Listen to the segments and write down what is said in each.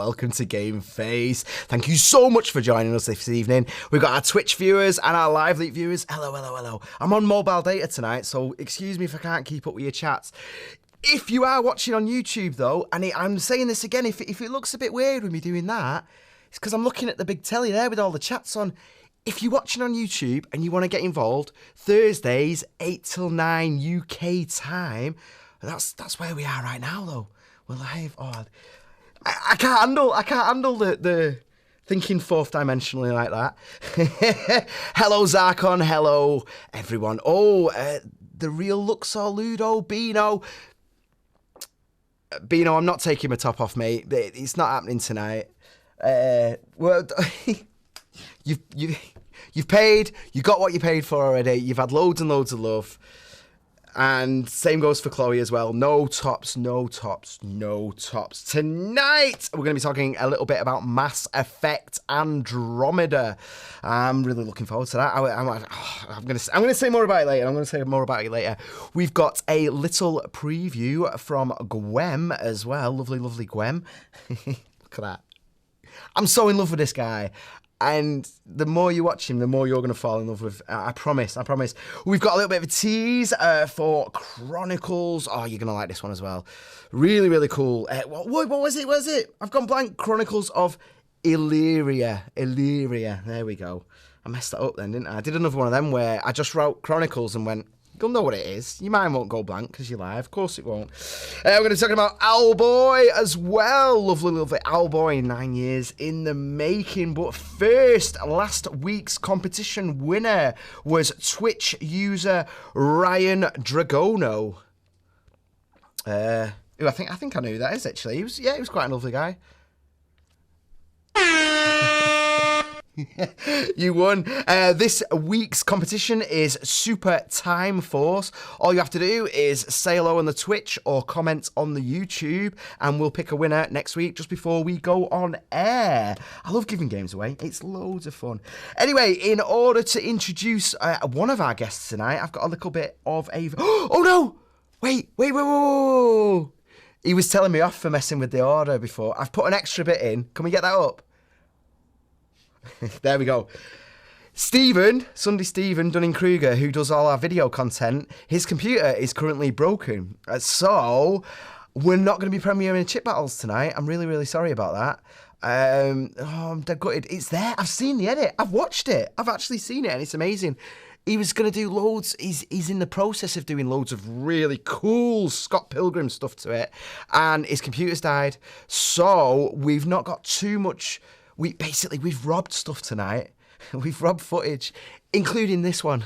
welcome to GameFace. Thank you so much for joining us this evening. We've got our Twitch viewers and our LiveLeak viewers. Hello, hello, hello. I'm on mobile data tonight, so excuse me if I can't keep up with your chats. If you are watching on YouTube, though, and I'm saying this again, if it looks a bit weird with me doing that, it's because I'm looking at the big telly there with all the chats on. If you're watching on YouTube and you want to get involved, Thursdays, 8 till 9 UK time, that's where we are right now, though. We're live. Oh, I can't handle the thinking fourth dimensionally like that. Hello, Zarkon. Hello, everyone. Oh, the real Luxor, Ludo, Bino. Bino, I'm not taking my top off, mate. It's not happening tonight. Well, you've paid. You got what you paid for already. You've had loads and loads of love. And same goes for Chloe as well. No tops, no tops, no tops. Tonight, we're going to be talking a little bit about Mass Effect Andromeda. I'm really looking forward to that. I'm going to say more about it later. We've got a little preview from GWEM as well. Lovely, lovely GWEM. Look at that. I'm so in love with this guy. And the more you watch him, the more you're going to fall in love with. I promise. We've got a little bit of a tease for Chronicles. Oh, you're going to like this one as well. Really, really cool. What was it? What was it? I've gone blank. Chronicles of ELYRIA. ELYRIA. There we go. I messed that up then, didn't I? I did another one of them where I just wrote Chronicles and went, you'll know what it is. Your mind won't go blank because you're live. Of course it won't. We're going to be talking about OWLBOY as well. Lovely, lovely OWLBOY. 9 years in the making. But first, last week's competition winner was Twitch user Ryan Dragono. Who I think I knew who that is actually. He was quite a lovely guy. You won. This week's competition is Super Time Force. All you have to do is say hello on the Twitch or comment on the YouTube, and we'll pick a winner next week just before we go on air. I love giving games away. It's loads of fun. Anyway, in order to introduce one of our guests tonight, I've got a little bit of a... Oh no! Wait. He was telling me off for messing with the order before. I've put an extra bit in. Can we get that up? There we go. Sunday Stephen Dunning-Kruger, who does all our video content, his computer is currently broken. So we're not going to be premiering Chip Battles tonight. I'm really, really sorry about that. I'm dead gutted. It's there. I've seen the edit. I've watched it. I've actually seen it, and it's amazing. He was going to do loads. He's in the process of doing loads of really cool Scott Pilgrim stuff to it, and his computer's died. So we've not got too much... We've robbed stuff tonight. We've robbed footage, including this one.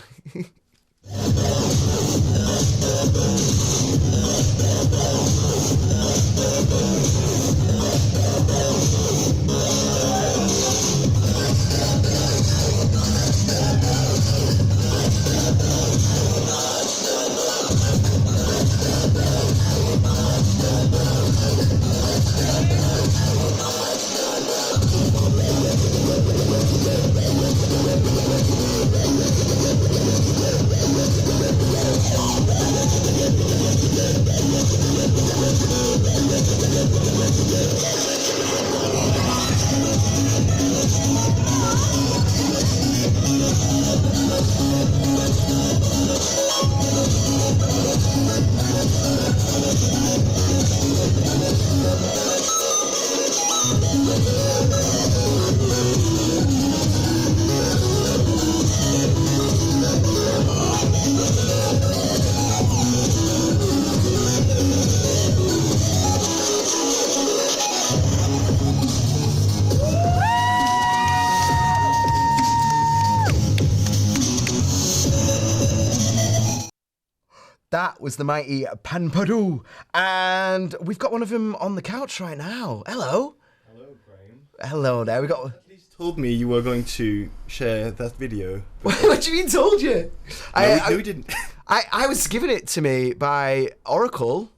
That was the mighty PERDU, and we've got one of them on the couch right now. Hello. Hello, Graham. Hello there. We got. At least told me you were going to share that video. What do you mean told you? No, we didn't. I was given it to me by Oracle,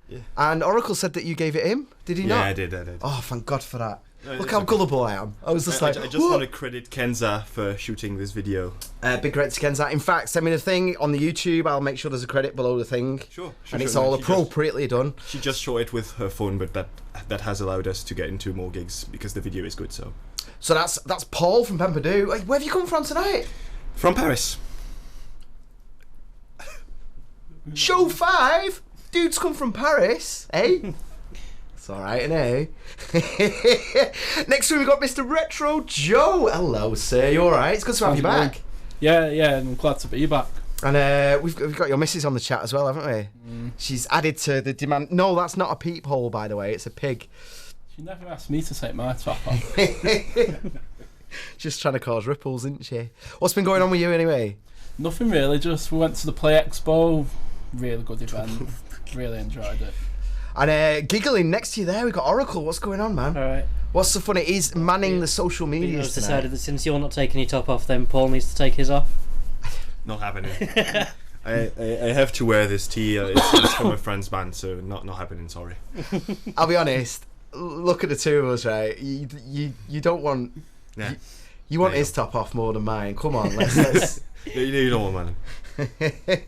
yeah. And Oracle said that you gave it him. Did he not? Yeah, I did. Oh, thank God for that. Look how gullible I am. I was just I just want to credit Kenza for shooting this video. Big credit to Kenza. In fact, send me the thing on the YouTube. I'll make sure there's a credit below the thing. Sure. And it's all appropriately done. She just shot it with her phone, but that has allowed us to get into more gigs because the video is good. So that's Paul from PERDU. Where have you come from tonight? From Paris. Show 5? Dude's come from Paris, eh? It's alright, innit? Next week we've got Mr. Retro Joe. Hello, sir. You alright? It's good to have you back. Yeah, I'm glad to be back. And we've got your missus on the chat as well, haven't we? She's added to the demand. No, that's not a peephole, by the way. It's a pig. She never asked me to take my top off. Just trying to cause ripples, isn't she? What's been going on with you anyway? Nothing really, just we went to the Play Expo. Really good event. Really enjoyed it. And giggling next to you there, we've got Oracle. What's going on, man? Alright. What's so funny? He's manning the social media. I've decided that since you're not taking your top off, then Paul needs to take his off. Not happening. I have to wear this tee. It's from a friend's band, so not happening. Sorry. I'll be honest. Look at the two of us, right? You don't want. Yeah. You want his top off more than mine. Come on, let's. You don't want man.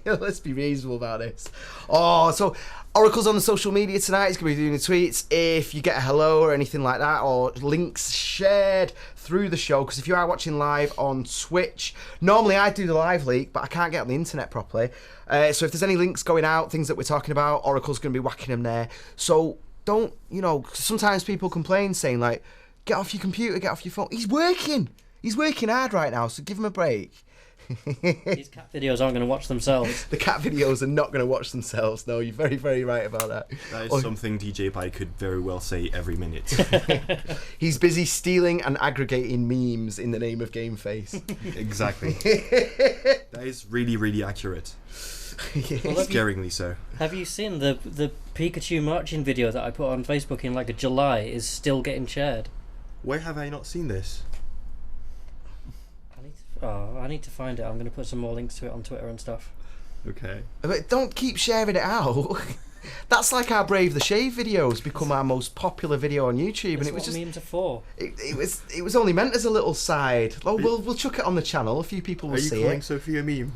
Let's be reasonable about this. Oh, so Oracle's on the social media tonight. He's going to be doing the tweets. If you get a hello or anything like that, or links shared through the show, because if you are watching live on Twitch, normally I do the LiveLeak, but I can't get on the internet properly. So if there's any links going out, things that we're talking about, Oracle's going to be whacking them there. So don't, sometimes people complain saying like, get off your computer, get off your phone. He's working hard right now, so give him a break. These cat videos aren't going to watch themselves. The cat videos are not going to watch themselves. No, you're very, very right about that. That is something DJ Pie could very well say every minute. He's busy stealing and aggregating memes in the name of GameFace. Exactly. That is really, really accurate. Well, scaringly so. Have you seen the Pikachu marching video that I put on Facebook in like July is still getting shared? Where have I not seen this? I need to find it. I'm going to put some more links to it on Twitter and stuff. Okay. But don't keep sharing it out. That's like our Brave the Shave videos become our most popular video on YouTube, and it was what just memes are for. It was only meant as a little side. Oh, we'll chuck it on the channel. A few people will see it. Are you calling Sophie a meme?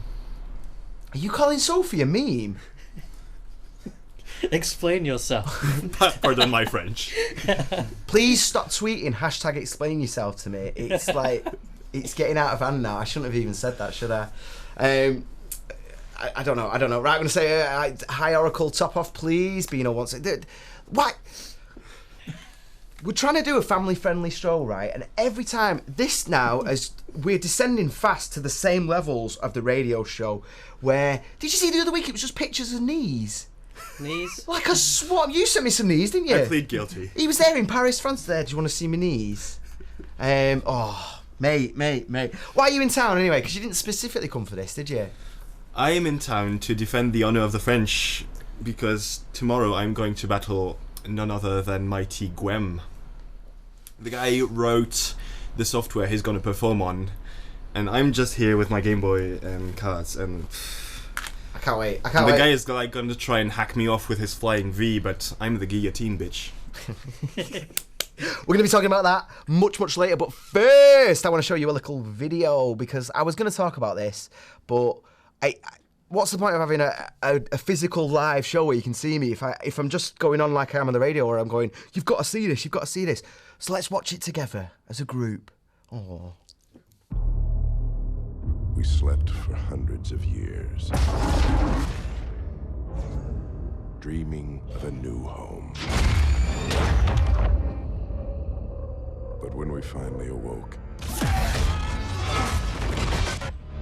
Are you calling Sophie a meme? Explain yourself. Pardon my French. Please stop tweeting # explain yourself to me. It's like it's getting out of hand now. I shouldn't have even said that, should I? I don't know. Right, I'm going to say hi Oracle, top off please. Bino wants it. What? We're trying to do a family-friendly show, right? And every time, this now, as we're descending fast to the same levels of the radio show, where, did you see the other week, it was just pictures of knees? Knees? Like a swarm. You sent me some knees, didn't you? I plead guilty. He was there in Paris, France there. Do you want to see my knees? Oh, mate. Why are you in town anyway? Because you didn't specifically come for this, did you? I am in town to defend the honor of the French, because tomorrow I'm going to battle none other than mighty GWEM. The guy who wrote the software he's going to perform on, and I'm just here with my Game Boy and cards, and I can't wait. The guy is like going to try and hack me off with his flying V, but I'm the guillotine bitch. We're going to be talking about that much later, but first I want to show you a little video, because I was going to talk about this, but what's the point of having a physical live show where you can see me if I'm just going on like I am on the radio, where I'm going, you've got to see this. So let's watch it together as a group. Oh. We slept for hundreds of years, dreaming of a new home. But when we finally awoke,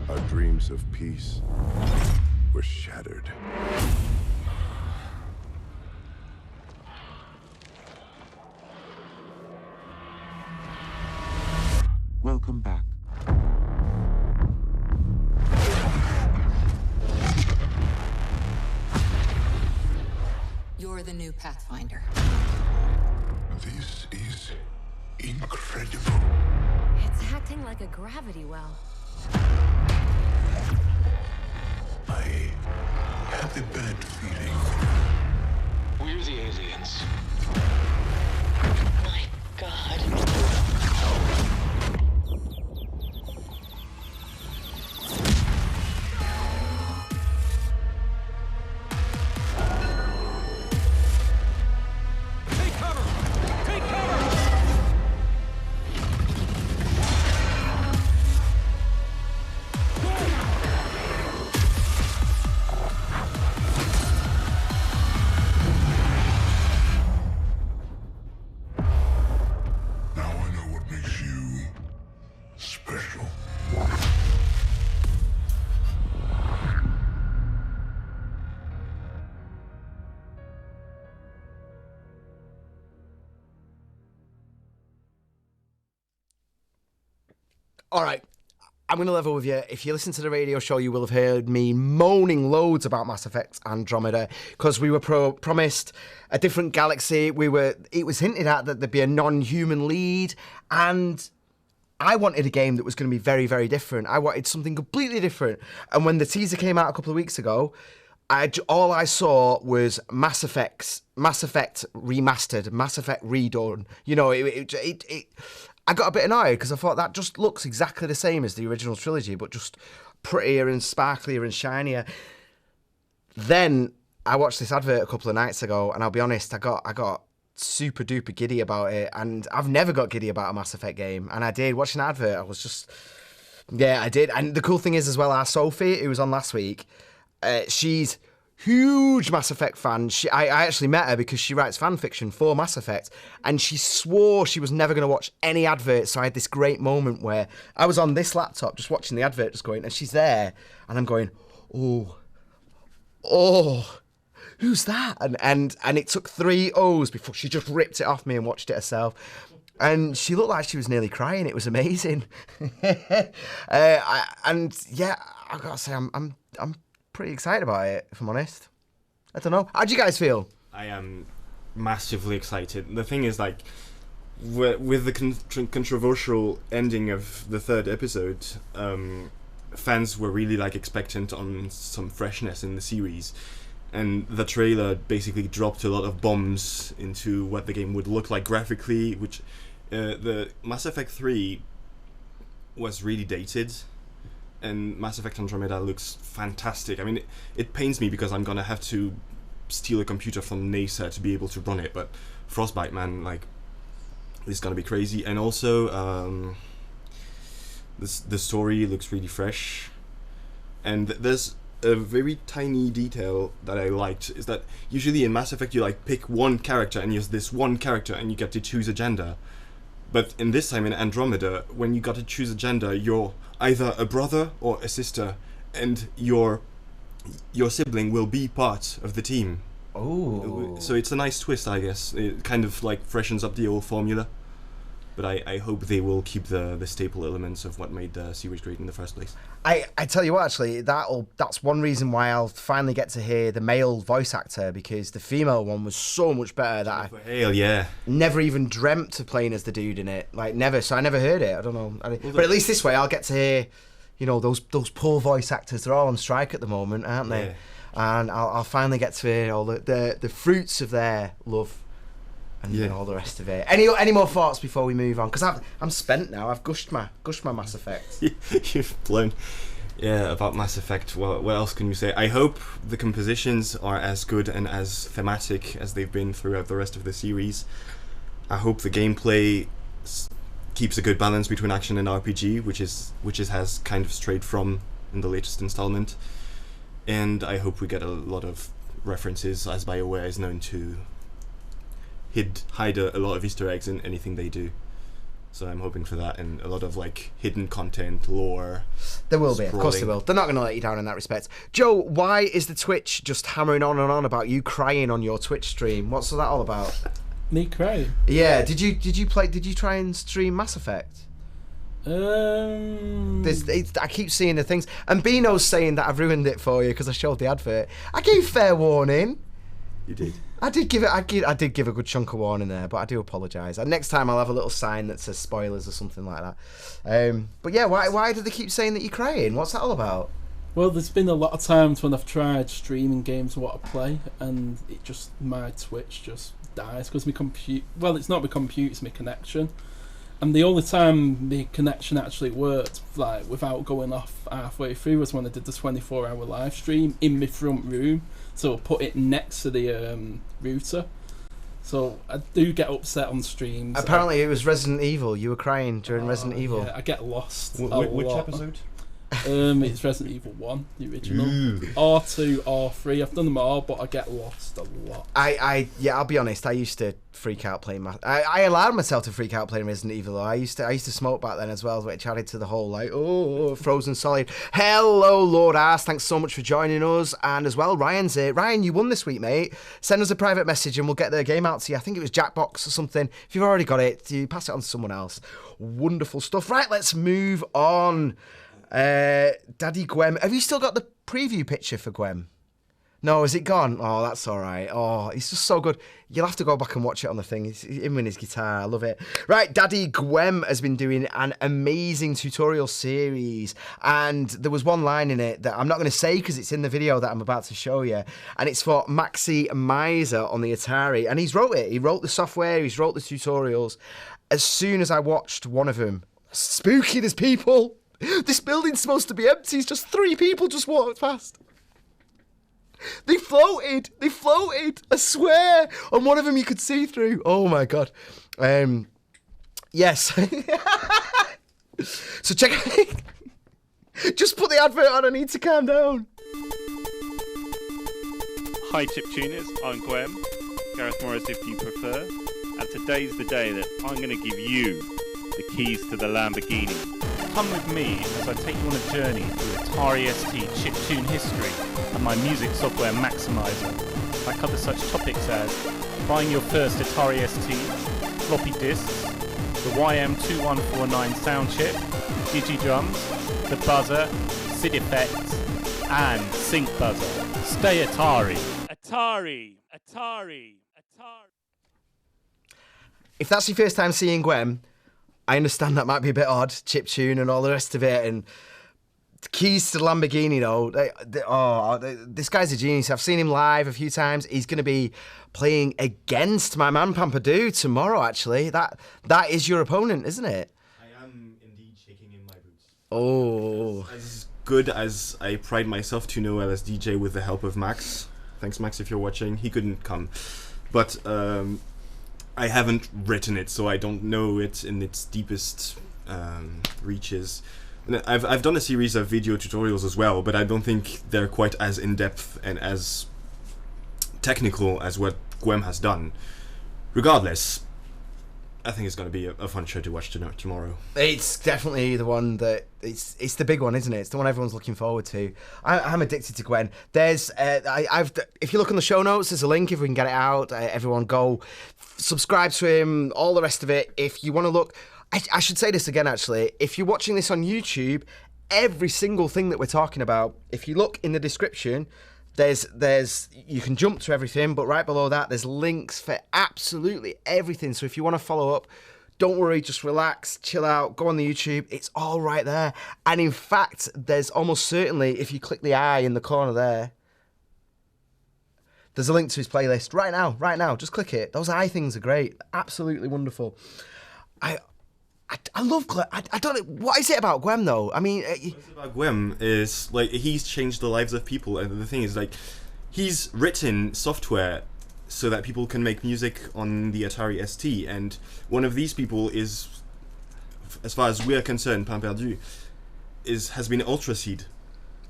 our dreams of peace were shattered. Welcome back. You're the new Pathfinder. This is incredible. It's acting like a gravity well. I have a bad feeling. We're the aliens. My God. All right. I'm going to level with you. If you listen to the radio show, you will have heard me moaning loads about Mass Effect Andromeda because we were promised a different galaxy. It was hinted at that there'd be a non-human lead, and I wanted a game that was going to be very, very different. I wanted something completely different. And when the teaser came out a couple of weeks ago, all I saw was Mass Effect remastered, Mass Effect redone. You know, I got a bit annoyed because I thought that just looks exactly the same as the original trilogy, but just prettier and sparklier and shinier. Then I watched this advert a couple of nights ago, and I'll be honest, I got super duper giddy about it, and I've never got giddy about a Mass Effect game, and I did. Watching the advert, I was just, yeah, I did. And the cool thing is as well, our Sophie, who was on last week, she's huge Mass Effect fan. I actually met her because she writes fan fiction for Mass Effect, and she swore she was never going to watch any adverts. So I had this great moment where I was on this laptop just watching the advert, just going, and she's there, and I'm going, oh, who's that? And it took 3 O's before she just ripped it off me and watched it herself. And she looked like she was nearly crying. It was amazing. And yeah, I gotta say, I'm pretty excited about it, if I'm honest. I don't know. How do you guys feel? I am massively excited. The thing is, like, with the controversial ending of the 3rd episode, fans were really like expectant on some freshness in the series, and the trailer basically dropped a lot of bombs into what the game would look like graphically, which the Mass Effect 3 was really dated. And Mass Effect Andromeda looks fantastic. I mean, it pains me because I'm gonna have to steal a computer from NASA to be able to run it. But Frostbite, man, like, it's gonna be crazy. And also, the story looks really fresh. And there's a very tiny detail that I liked, is that usually in Mass Effect you like pick one character and use this one character and you get to choose a gender. But in this time in Andromeda, when you got to choose a gender, you're either a brother or a sister, and your sibling will be part of the team. Oh. So it's a nice twist, I guess. It kind of like freshens up the old formula. But I hope they will keep the staple elements of what made the series great in the first place. I tell you what, actually, that's one reason why I'll finally get to hear the male voice actor, because the female one was so much better that Yeah. never even dreamt of playing as the dude in it. Like, never. So I never heard it. I don't know. But at least this way, I'll get to hear, you know, those poor voice actors. They're all on strike at the moment, aren't they? Yeah. And I'll finally get to hear all the fruits of their love. And all the rest of it. Any more thoughts before we move on? Because I'm spent now. I've gushed my Mass Effect. You've blown. Yeah, about Mass Effect. Well, what else can you say? I hope the compositions are as good and as thematic as they've been throughout the rest of the series. I hope the gameplay keeps a good balance between action and RPG, which has kind of strayed from in the latest installment. And I hope we get a lot of references, as BioWare is known to hide a lot of Easter eggs in anything they do. So I'm hoping for that, and a lot of like hidden content, lore. There will be, of course there will. They're not going to let you down in that respect. Joe, why is the Twitch just hammering on and on about you crying on your Twitch stream? What's that all about? Me crying? Yeah. Did you try and stream Mass Effect? I keep seeing the things, and Bino's saying that I've ruined it for you because I showed the advert. I gave fair warning. You did. I did give a good chunk of warning there, but I do apologise. And next time I'll have a little sign that says spoilers or something like that. But yeah, why do they keep saying that you're crying? What's that all about? Well, there's been a lot of times when I've tried streaming games what I play, and my Twitch just dies because my computer. Well, it's not my computer, it's my connection. And the only time the connection actually worked, like without going off halfway through, was when I did the 24-hour live stream in my front room. So I put it next to the router. So I do get upset on streams. Apparently it was Resident Evil. You were crying during Resident Evil. Yeah, I get lost. Which episode? It's Resident Evil 1, the original. R2, R3. I've done them all, but I get lost a lot. I'll be honest. I used to freak out playing. I allowed myself to freak out playing Resident Evil. I used to smoke back then as well, which added to the whole like frozen solid. Hello, Lord Ass. Thanks so much for joining us, and as well, Ryan's here. Ryan, you won this week, mate. Send us a private message and we'll get the game out to you. I think it was Jackbox or something. If you've already got it, you pass it on to someone else. Wonderful stuff. Right, let's move on. Daddy GWEM. Have you still got the preview picture for GWEM? No, is it gone? Oh, that's all right. Oh, he's just so good. You'll have to go back and watch it on the thing. He's him with his guitar. I love it. Right, Daddy GWEM has been doing an amazing tutorial series, and there was one line in it that I'm not going to say because it's in the video that I'm about to show you, and it's for MAXYMISER on the Atari, and he's wrote it. He wrote the software. He's wrote the tutorials. As soon as I watched one of them, spooky, there's people. This building's supposed to be empty. It's just 3 people just walked past. They floated, I swear. And one of them you could see through. Oh my God. Yes. So check just put the advert on, I need to calm down. Hi chiptuners, I'm GWEM, Gareth Morris if you prefer, and today's the day that I'm going to give you the keys to the Lamborghini. Come with me as I take you on a journey through Atari ST chiptune history and my music software MAXYMISER. I cover such topics as buying your first Atari ST, floppy disks, the YM2149 sound chip, digidrums, the buzzer, SID effects, and sync buzzer. Stay Atari. Atari. If that's your first time seeing GWEM, I understand that might be a bit odd, chiptune and all the rest of it, and keys to the Lamborghini though. This guy's a genius. I've seen him live a few times. He's going to be playing against my man PERDU tomorrow, actually. That is your opponent, isn't it? I am indeed shaking in my boots. Oh. As good as I pride myself to know as DJ with the help of Max. Thanks, Max, if you're watching. He couldn't come. But I haven't written it, so I don't know it in its deepest reaches. And I've done a series of video tutorials as well, but I don't think they're quite as in-depth and as technical as what GWEM has done. Regardless, I think it's going to be a fun show to watch tomorrow. It's definitely the one that it's the big one, isn't it? It's the one everyone's looking forward to. I'm addicted to GWEM. There's if you look on the show notes, there's a link if we can get it out. Everyone go subscribe to him. All the rest of it. If you want to look, I should say this again. Actually, if you're watching this on YouTube, every single thing that we're talking about, if you look in the description. There's you can jump to everything, but right below that there's links for absolutely everything. So if you want to follow up, don't worry, just relax, chill out, go on the YouTube. It's all right there. And in fact, there's almost certainly, if you click the eye in the corner there, there's a link to his playlist right now. Just click it. Those eye things are great, absolutely wonderful. I love GWEM. I don't know, what is it about GWEM though? I mean, what's about GWEM is like he's changed the lives of people, and the thing is like he's written software so that people can make music on the Atari ST, and one of these people is, as far as we are concerned, PERDU has been Ultraseed,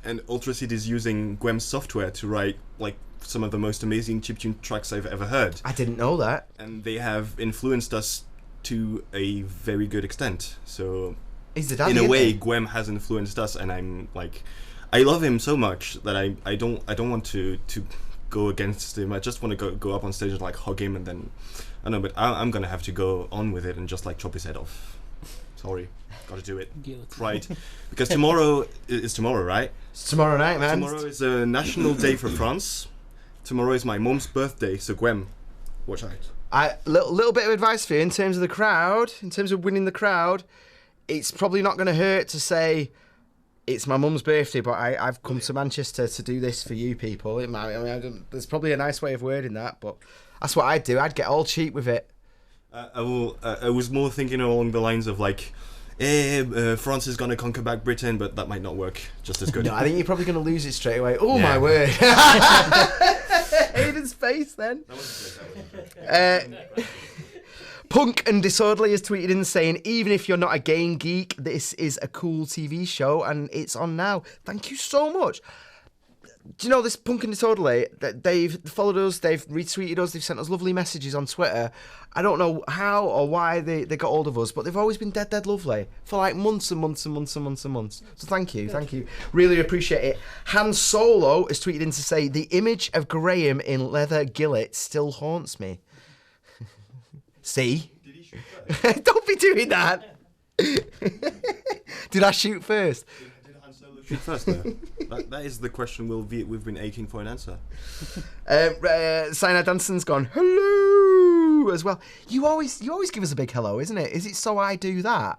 and Ultraseed is using GWEM's software to write like some of the most amazing chiptune tracks I've ever heard. I didn't know that. And they have influenced us to a very good extent. So in a way, GWEM has influenced us, and I'm like, I love him so much that I don't want to go against him. I just want to go up on stage and like hug him, and then I don't know, but I'm gonna have to go on with it and just like chop his head off. Sorry, gotta do it. Right, because tomorrow is tomorrow, right? It's tomorrow night, man. Tomorrow is a national day for France. Tomorrow is my mom's birthday, so GWEM, watch out. Little bit of advice for you in terms of the crowd, in terms of winning the crowd. It's probably not going to hurt to say it's my mum's birthday, but I've come to Manchester to do this for you people. There's probably a nice way of wording that, but that's what I'd do. I'd get all cheap with it. I was more thinking along the lines of like, France is going to conquer back Britain, but that might not work just as good. No, I think you're probably going to lose it straight away. Oh, my word. Aiden's face then. Punk and Disorderly has tweeted in saying, even if you're not a game geek, this is a cool TV show and it's on now. Thank you so much. Do you know this Punk and Disorderly? They've followed us, they've retweeted us, they've sent us lovely messages on Twitter. I don't know how or why they got hold of us, but they've always been dead lovely for like months and months and months and months and months. So thank you. Really appreciate it. Han Solo has tweeted in to say, the image of Graham in leather gillet still haunts me. See? Did he shoot first? Don't be doing that. Did I shoot first? Did Han Solo shoot first, though? that is the question we've been aching for an answer. Cyanide Danson's gone, hello, as well. You always give us a big hello, isn't it? Is it so I do that?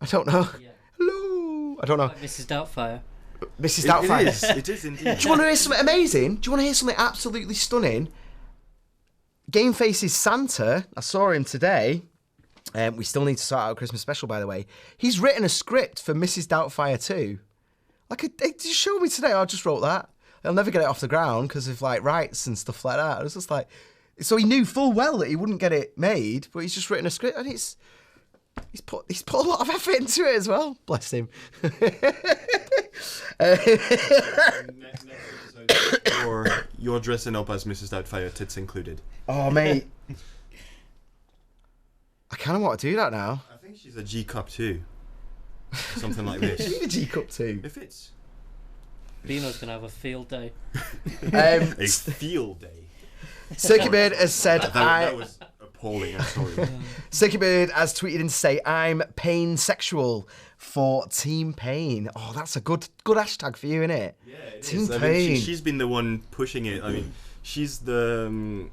I don't know. Yeah. Hello. I don't know. Like Mrs. Doubtfire. Mrs. Doubtfire. It is indeed. Do you want to hear something amazing? Do you want to hear something absolutely stunning? GameFace's Santa, I saw him today. We still need to sort out a Christmas special, by the way. He's written a script for Mrs. Doubtfire 2. It just showed me today. I just wrote that. I'll never get it off the ground because of like rights and stuff like that. I was just like, so he knew full well that he wouldn't get it made, but he's just written a script and he's put a lot of effort into it as well. Bless him. You're dressing up as Mrs. Doubtfire, tits included. Oh, mate. I kind of want to do that now. I think she's a G cup too. Something like this. A G cup too. If it's Bino's going to have a field day. a field day. Circuit Bird has said, that was appalling, I'm sorry. Circuit Bird has tweeted in to say, I'm pansexual for Team Pain. Oh, that's a good hashtag for you, innit? Yeah, it Team is. Pain. I mean, she's been the one pushing it. I mean, she's the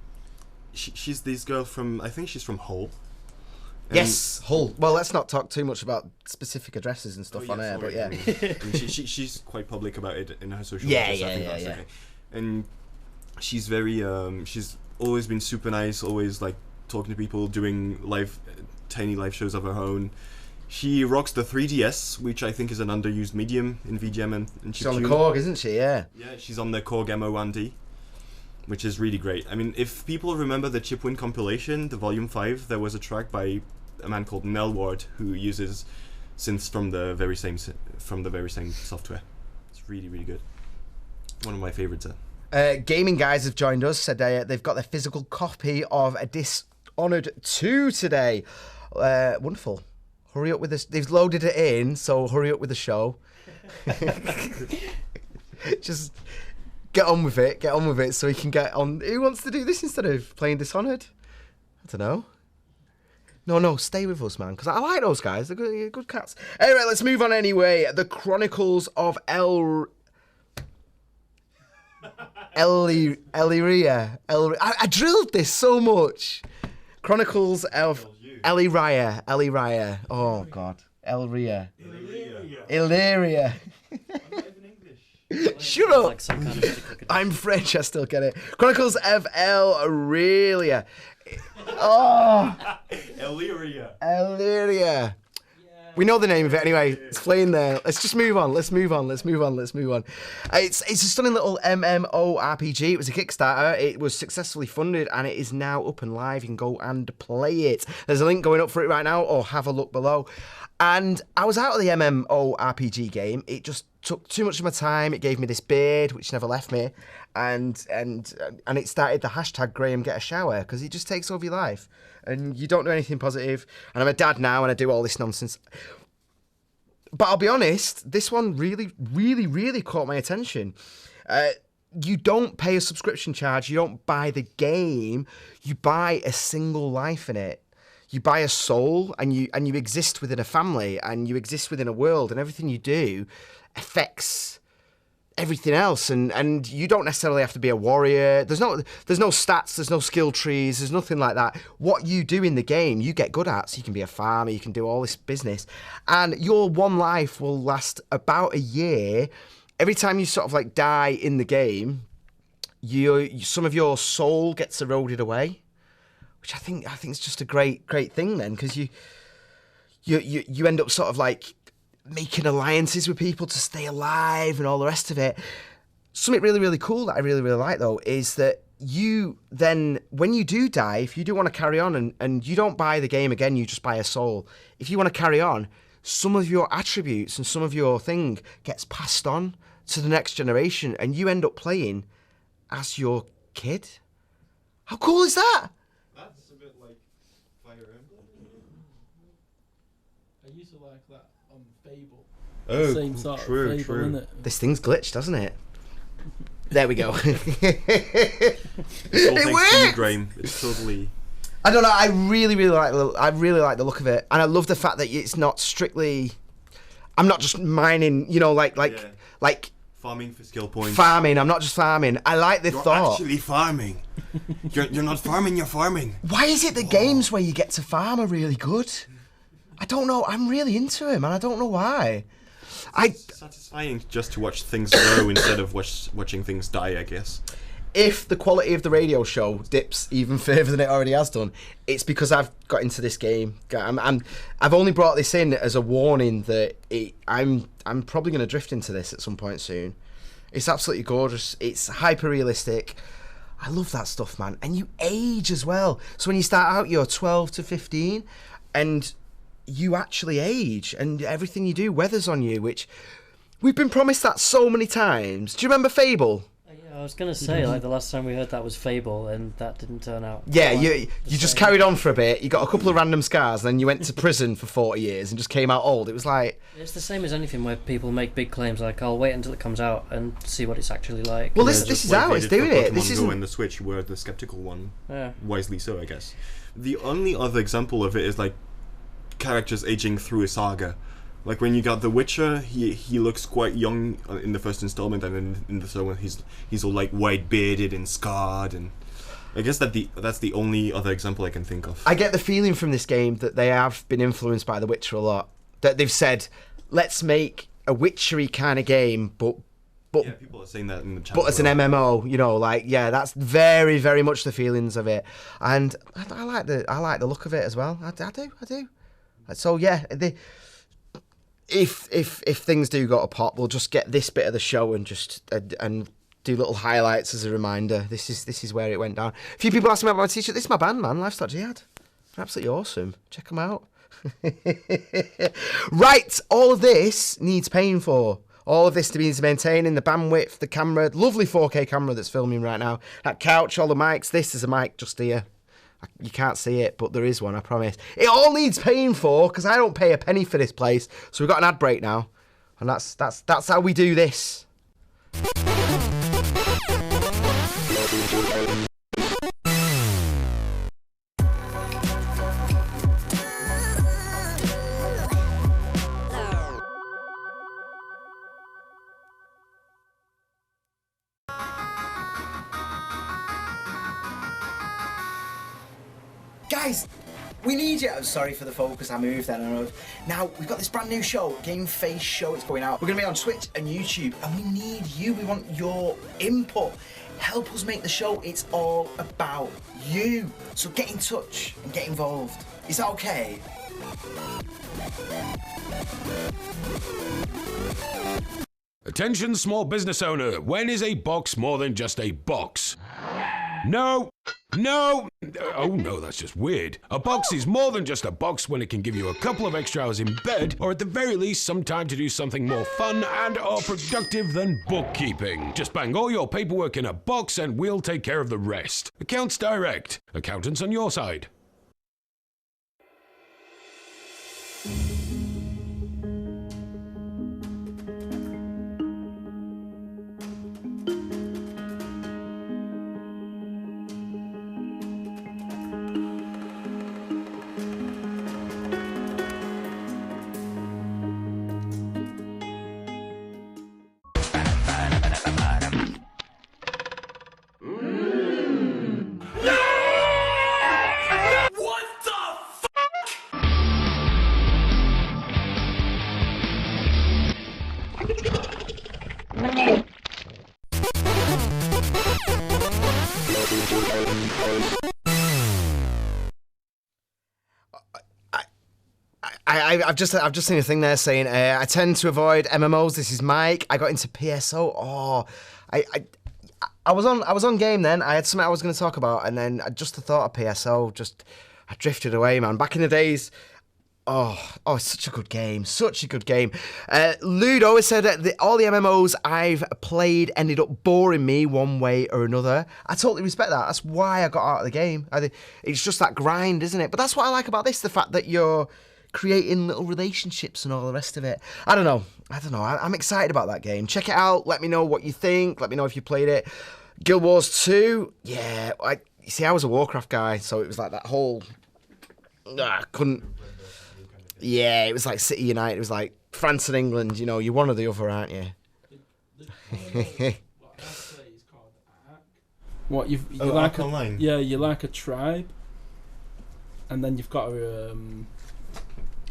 she's this girl from, I think she's from Hull. Yes, Hull. Well, let's not talk too much about specific addresses and stuff on air, but yeah. I mean, she's quite public about it in her social yeah, media. Yeah. Okay. And she's very, she's always been super nice, always like talking to people, doing tiny live shows of her own. She rocks the 3DS, which I think is an underused medium in VGM and she's on the Korg, isn't she? Yeah. Yeah, she's on the Korg MO1D, which is really great. I mean, if people remember the CHIPWEM compilation, the Volume 5, there was a track by a man called Melward who uses synths from the very same software. It's really, really good. One of my favorites. Gaming Guys have joined us. Said they've got their physical copy of a Dishonored 2 today. Wonderful. Hurry up with this. They've loaded it in, so hurry up with the show. Just get on with it so we can get on. Who wants to do this instead of playing Dishonored? I don't know. No, stay with us, man, because I like those guys. They're good cats. Anyway, let's move on anyway. The Chronicles of ELYRIA. I drilled this so much. Chronicles of ELYRIA. Oh, God. ELYRIA. Shut up. Like some kind of I'm French, I still get it. Chronicles of ELYRIA. Oh. ELYRIA. We know the name of it anyway. It's playing there. Let's just move on. Let's move on. It's a stunning little MMO RPG. It was a Kickstarter. It was successfully funded and it is now up and live. You can go and play it. There's a link going up for it right now, or have a look below. And I was out of the MMO RPG game. It just took too much of my time. It gave me this beard, which never left me, and it started the hashtag Graham Get a Shower, because it just takes over your life, and you don't do anything positive. And I'm a dad now, and I do all this nonsense. But I'll be honest, this one really, really, really caught my attention. You don't pay a subscription charge. You don't buy the game. You buy a single life in it. You buy a soul, and you exist within a family, and you exist within a world, and everything you do affects everything else, and you don't necessarily have to be a warrior. There's no stats, there's no skill trees, there's nothing like that. What you do in the game, you get good at. So you can be a farmer, you can do all this business, and your one life will last about a year. Every time you sort of like die in the game, some of your soul gets eroded away, which I think is just a great thing then, because you end up sort of like making alliances with people to stay alive and all the rest of it. Something really, really cool that I really, really like, though, is that you then, when you do die, if you do want to carry on and you don't buy the game again, you just buy a soul. If you want to carry on, some of your attributes and some of your thing gets passed on to the next generation and you end up playing as your kid. How cool is that? That's a bit like Fire Emblem. I used to like that on Fable. Oh, Same sort true, of Fable, true. isn't it? This thing's glitched, doesn't it? There we go. It's all thanks to you, works! GWEM. It's totally... I don't know. I really like the look of it, and I love the fact that it's not strictly. I'm not just mining, you know, like farming for skill points. farming. I'm not just farming. I like the You're thought. actually farming. You're not farming. You're farming. Why is it that games where you get to farm are really good? I don't know. I'm really into them, and I don't know why. It's satisfying just to watch things grow instead of watching things die, I guess. If the quality of the radio show dips even further than it already has done, it's because I've got into this game. I've only brought this in as a warning that I'm probably going to drift into this at some point soon. It's absolutely gorgeous. It's hyper realistic. I love that stuff, man. And you age as well. So when you start out, you're 12 to 15, and you actually age, and everything you do weathers on you, which we've been promised that so many times. Do you remember Fable? I was going to say, like, the last time we heard that was Fable, and that didn't turn out. Yeah, you just carried on for a bit. You got a couple of random scars, and then you went to prison for 40 years and just came out old. It was like... It's the same as anything where people make big claims, like, I'll wait until it comes out and see what it's actually like. Well, this is how it's doing it. This Pokemon isn't... Go and the Switch were the skeptical one. Yeah. Wisely so, I guess. The only other example of it is, like, characters aging through a saga. Like when you got The Witcher, he looks quite young in the first installment, and then in the third one he's all like white bearded and scarred, and I guess that's the only other example I can think of. I get the feeling from this game that they have been influenced by The Witcher a lot. That they've said, let's make a Witchery kind of game, but yeah, people are saying that in the chat. but as an MMO, you know, like, yeah, that's very, very much the feelings of it, and I like the look of it as well. I do. So yeah, if things do go to pot, we'll just get this bit of the show and just and do little highlights as a reminder. This is where it went down. A few people asked me about my t-shirt. This is my band, man. Lifestyle Jihad. They're absolutely awesome. Check them out. Right, all of this needs paying for. All of this to be maintaining the bandwidth, the camera, lovely 4K camera that's filming right now. That couch, all the mics. This is a mic just here. You can't see it, but there is one, I promise. It all needs paying for, because I don't pay a penny for this place. So we've got an ad break now. And that's how we do this. Guys, we need you. I'm sorry for the focus, I moved then. Now, we've got this brand new show, GameFaceShow, it's going out. We're going to be on Twitch and YouTube, and we need you. We want your input. Help us make the show. It's all about you. So get in touch and get involved. Is that okay? Attention, small business owner. When is a box more than just a box? No! No! Oh no, that's just weird. A box is more than just a box when it can give you a couple of extra hours in bed, or at the very least some time to do something more fun and or productive than bookkeeping. Just bang all your paperwork in a box and we'll take care of the rest. Accounts Direct. Accountants on your side. I've just seen a thing there saying I tend to avoid MMOs. This is Mike. I got into PSO. Oh, I was on game then. I had something I was going to talk about, and then just the thought of PSO, I drifted away, man. Back in the days, it's such a good game, such a good game. Ludo has said that all the MMOs I've played ended up boring me one way or another. I totally respect that. That's why I got out of the game. It's just that grind, isn't it? But that's what I like about this, the fact that you're creating little relationships and all the rest of it. I don't know. I'm excited about that game. Check it out. Let me know what you think. Let me know if you played it. Guild Wars 2. Yeah, I was a Warcraft guy, so it was like that whole... I couldn't... Yeah, it was like City United. It was like France and England. You know, you're one or the other, aren't you? What you like online? Yeah, you're like a tribe, and then you've got a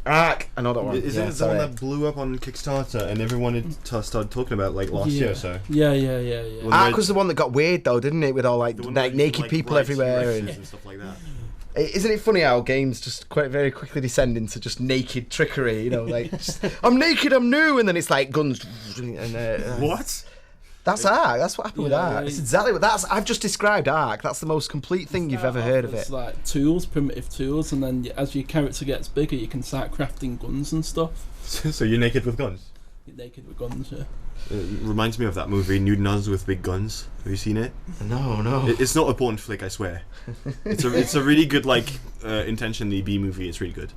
Ark. I know that one. Isn't it the one that blew up on Kickstarter and everyone had started talking about like last year or so? Yeah. Ark was the one that got weird though, didn't it? With all like naked people everywhere and stuff like that. Isn't it funny how games just very quickly descend into just naked trickery? You know, like I'm naked, I'm new, and then it's like guns. And, what? That's Ark. That's what happened with Ark. It's exactly what I've just described Ark. That's the most complete thing you've ever heard of it. It's like tools, primitive tools, and then as your character gets bigger, you can start crafting guns and stuff. So you're naked with guns? You're naked with guns, yeah. It reminds me of that movie, Nude Nuns with Big Guns. Have you seen it? No. It's not a porn flick, I swear. It's a really good, like, intentionally B movie. It's really good.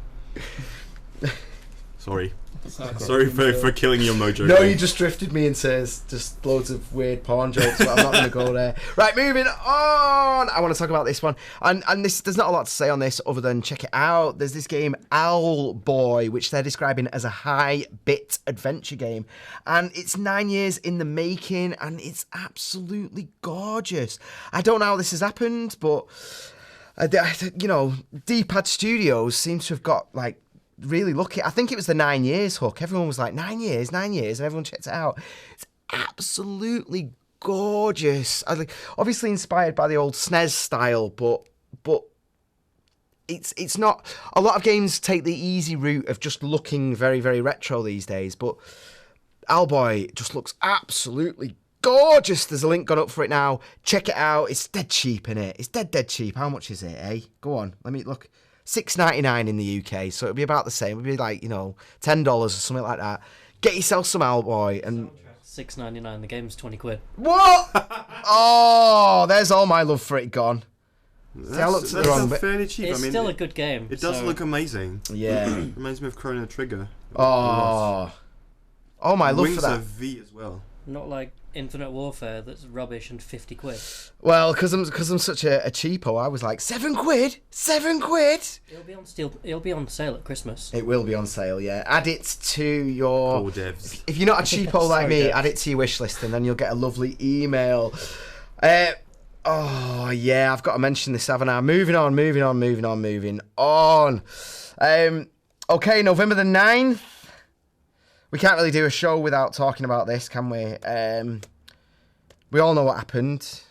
Sorry. Sorry for killing your mojo. No, you just drifted me into just loads of weird porn jokes, but I'm not going to go there. Right, moving on. I want to talk about this one. And there's not a lot to say on this other than check it out. There's this game, OWLBOY, which they're describing as a high-bit adventure game. And it's 9 years in the making, and it's absolutely gorgeous. I don't know how this has happened, but, D-Pad Studios seems to have got, like, really lucky. I think it was the 9 years hook. Everyone was like, 9 years, and everyone checked it out. It's absolutely gorgeous. Obviously inspired by the old SNES style, but it's not. A lot of games take the easy route of just looking very, very retro these days, but OWLBOY just looks absolutely gorgeous. There's a link gone up for it now. Check it out. It's dead cheap, innit? It's dead cheap. How much is it, eh? Go on, let me look. $6.99 in the UK, so it'd be about the same. It'd be like, $10 or something like that. Get yourself some OWLBOY and £6.99. The game's £20. What? Oh, there's all my love for it gone. That's fairly cheap. It's still a good game. It does look amazing. Yeah. Reminds me of Chrono Trigger. Oh, my love for that. Wings of V as well. Not like Infinite Warfare that's rubbish and £50. Well, because I'm such a cheapo, I was like, £7? £7? It'll be on sale at Christmas. It will be on sale, yeah. Add it to your... Poor devs. If you're not a cheapo like me, add it to your wish list and then you'll get a lovely email. I've got to mention this, haven't I? Moving on. Okay, November the 9th. We can't really do a show without talking about this, can we? We all know what happened.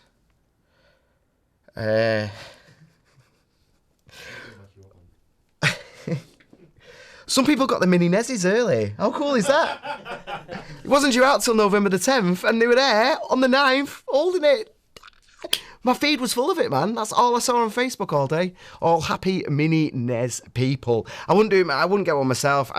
Some people got the mini NESes early. How cool is that? It wasn't due out till November the 10th, and they were there on the 9th, holding it. My feed was full of it, man. That's all I saw on Facebook all day. All happy mini NES people. I wouldn't get one myself.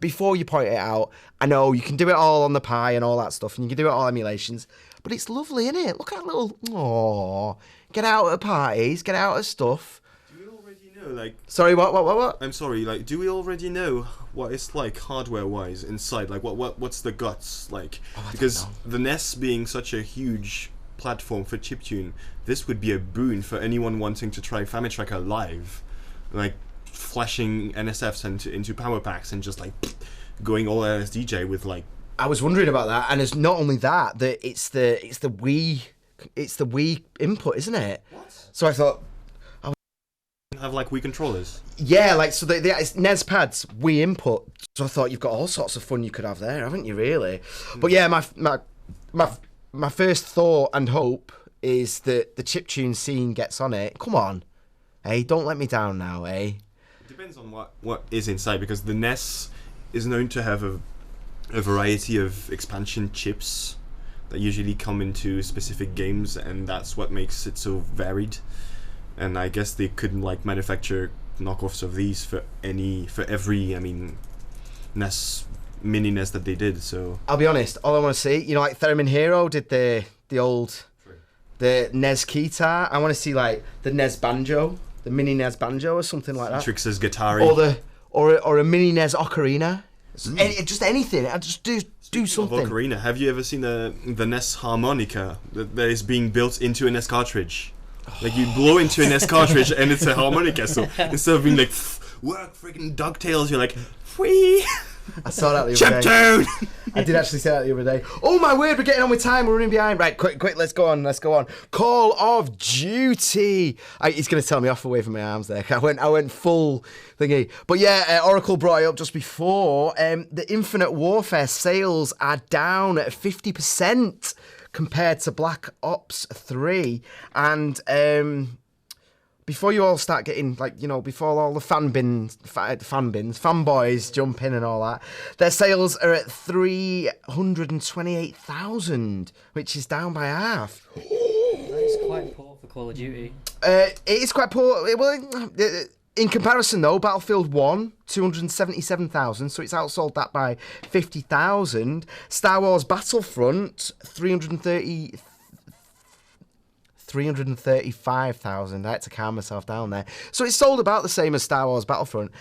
Before you point it out, I know you can do it all on the Pi and all that stuff, and you can do it all emulations. But it's lovely, isn't it? Look at that little. Aww. Get out at parties. Get out at stuff. Do we already know, Sorry, what? I'm sorry. Do we already know what it's like hardware-wise inside? What's the guts like? Because the NES being such a huge platform for chiptune, this would be a boon for anyone wanting to try Famitracker live, flashing NSFs into power packs and just going all LSDJ with I was wondering about that, and it's not only that it's the Wii input, isn't it? What? So I thought have Wii controllers. Yeah, so it's NES pads, Wii input. So I thought you've got all sorts of fun you could have there, haven't you? Really? But yeah, my first thought and hope is that the chiptune scene gets on it. Come on, hey, don't let me down now, eh? It depends on what is inside, because the NES is known to have a variety of expansion chips. that usually come into specific games, and that's what makes it so varied. And I guess they couldn't like manufacture knockoffs of these for every NES mini NES that they did. So I'll be honest, all I want to see, you know, like Theremin Hero did the NES guitar. I want to see like the NES banjo, the mini NES banjo or something like that. Trix's guitar, or a mini NES ocarina. Just anything. I just do something. Of ocarina, have you ever seen the NES harmonica that is being built into a NES cartridge? Like you blow into a NES cartridge and it's a harmonica. So instead of being like work freaking DuckTales, you're like whee. I saw that the other day. I did actually say that the other day. Oh my word, we're getting on with time. We're running behind. Right, quick, let's go on. Call of Duty. He's going to tell me off for waving my arms there. I went full thingy. But yeah, Oracle brought it up just before. The Infinite Warfare sales are down at 50% compared to Black Ops 3. And before you all start getting, like, you know, before all the fanboys jump in and all that, their sales are at 328,000, which is down by half. That's quite poor for Call of Duty. It is quite poor. Well, in comparison, though, Battlefield 1, 277,000, so it's outsold that by 50,000. Star Wars Battlefront, 335,000. I had to calm myself down there. So it's sold about the same as Star Wars Battlefront.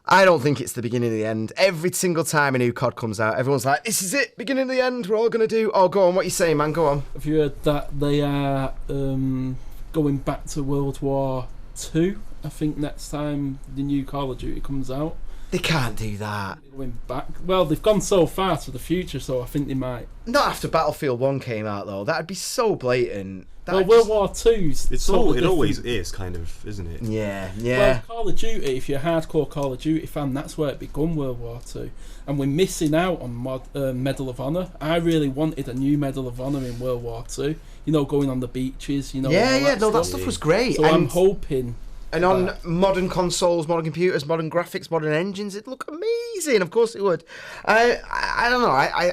I don't think it's the beginning of the end. Every single time a new COD comes out, everyone's like, this is it, beginning of the end, we're all going to do... Oh, go on, what are you saying, man? Go on. Have you heard that they are going back to World War II? I think next time the new Call of Duty comes out. They can't do that. They're going back. Well, they've gone so far to the future, so I think they might. Not after Battlefield 1 came out, though. That'd be so blatant. Well, World War II's it always is, kind of, isn't it? Yeah. Well, Call of Duty, if you're a hardcore Call of Duty fan, that's where it begun World War II. And we're missing out on Medal of Honor. I really wanted a new Medal of Honor in World War II. You know, going on the beaches, you know. That stuff was great. So I'm hoping... And on modern consoles, modern computers, modern graphics, modern engines, it'd look amazing. Of course it would. I don't know. I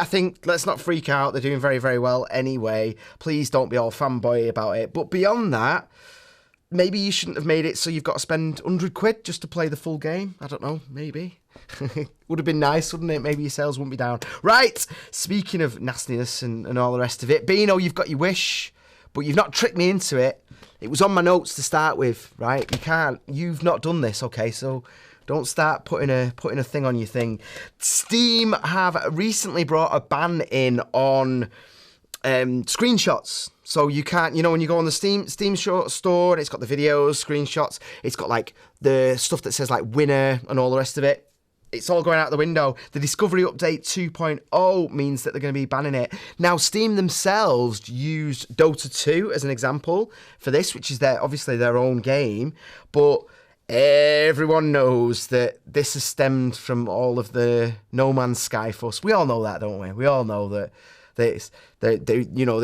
think let's not freak out. They're doing very, very well anyway. Please don't be all fanboy about it. But beyond that, maybe you shouldn't have made it so you've got to spend 100 quid just to play the full game. I don't know. Maybe. Would have been nice, wouldn't it? Maybe your sales wouldn't be down. Right. Speaking of nastiness and all the rest of it, Beano, you've got your wish, but you've not tricked me into it. It was on my notes to start with, right? You've not done this, okay? So don't start putting a thing on your thing. Steam have recently brought a ban in on screenshots. So you can't, you know, when you go on the Steam store and it's got the videos, screenshots, it's got like the stuff that says like winner and all the rest of it. It's all going out the window. The Discovery Update 2.0 means that they're going to be banning it. Now, Steam themselves used Dota 2 as an example for this, which is obviously their own game. But everyone knows that this has stemmed from all of the No Man's Sky fuss. We all know that, don't we? We all know that they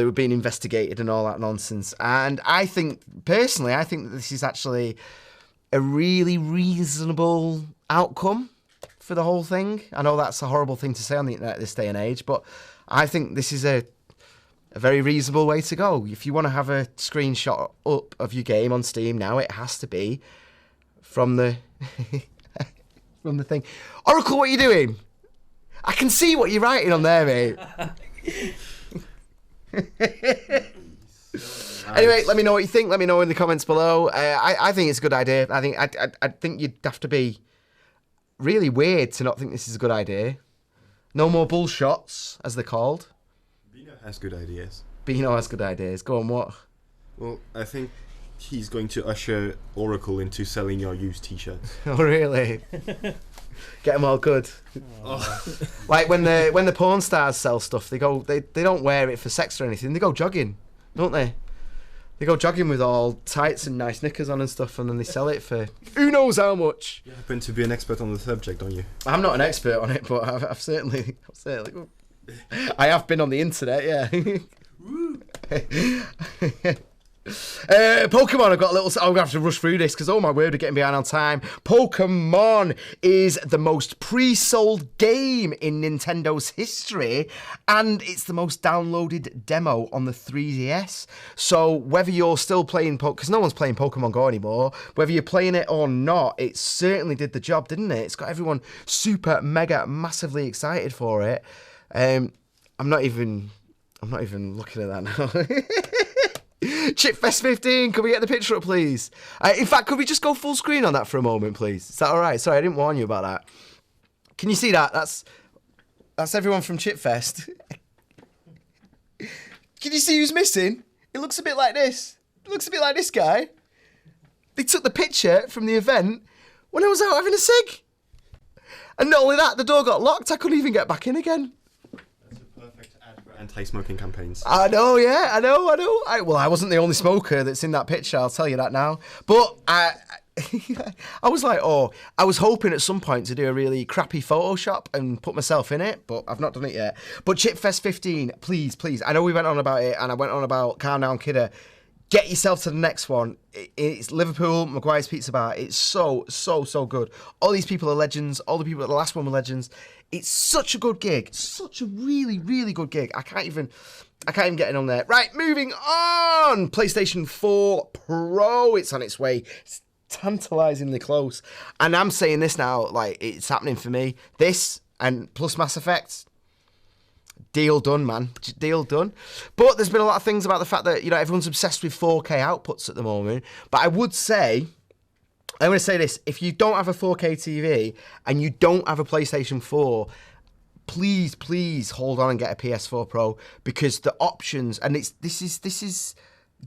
were being investigated and all that nonsense. And I think that this is actually a really reasonable outcome for the whole thing. I know that's a horrible thing to say on the internet this day and age, but I think this is a very reasonable way to go. If you want to have a screenshot up of your game on Steam now, it has to be from the from the thing. Oracle, what are you doing? I can see what you're writing on there, mate. Anyway, let me know what you think. Let me know in the comments below. I think it's a good idea. I think you'd have to be really weird to not think this is a good idea. No more bullshots, as they're called. Beano has good ideas. Go on, what? Well, I think he's going to usher Oracle into selling your used t-shirts. Oh, really? Get them all good. Oh. Like when the porn stars sell stuff, they don't wear it for sex or anything. They go jogging, don't they? They go jogging with all tights and nice knickers on and stuff, and then they sell it for who knows how much. You happen to be an expert on the subject, don't you? I'm not an expert on it, but I've certainly I have been on the internet, yeah. Pokemon, I've got a little... I'm going to have to rush through this because, oh my word, we're getting behind on time. Pokemon is the most pre-sold game in Nintendo's history, and it's the most downloaded demo on the 3DS. So whether you're still playing... Because no one's playing Pokemon Go anymore. Whether you're playing it or not, it certainly did the job, didn't it? It's got everyone super, mega, massively excited for it. I'm not even looking at that now. CHIPFEST 15, can we get the picture up, please? In fact, could we just go full screen on that for a moment, please? Is that all right? Sorry, I didn't warn you about that. Can you see that? That's everyone from CHIPFEST. Can you see who's missing? It looks a bit like this. It looks a bit like this guy. They took the picture from the event when I was out having a cig. And not only that, the door got locked. I couldn't even get back in again. Anti-smoking campaigns. I know, yeah, I know. Well, I wasn't the only smoker that's in that picture, I'll tell you that now. But I was like, I was hoping at some point to do a really crappy Photoshop and put myself in it, but I've not done it yet. But CHIPFEST 15, please. I know we went on about it, and I went on about Calm Down Kidder. Get yourself to the next one. It's Liverpool, Maguire's Pizza Bar. It's so good. All these people are legends. All the people at the last one were legends. It's such a good gig. Such a really, really good gig. I can't even get it on there. Right, moving on. PlayStation 4 Pro. It's on its way. It's tantalisingly close. And I'm saying this now, like, it's happening for me. This and plus Mass Effect. Deal done, man. Deal done. But there's been a lot of things about the fact that, everyone's obsessed with 4K outputs at the moment. But I would say, I'm going to say this, if you don't have a 4K TV and you don't have a PlayStation 4, please hold on and get a PS4 Pro, because the options, and this is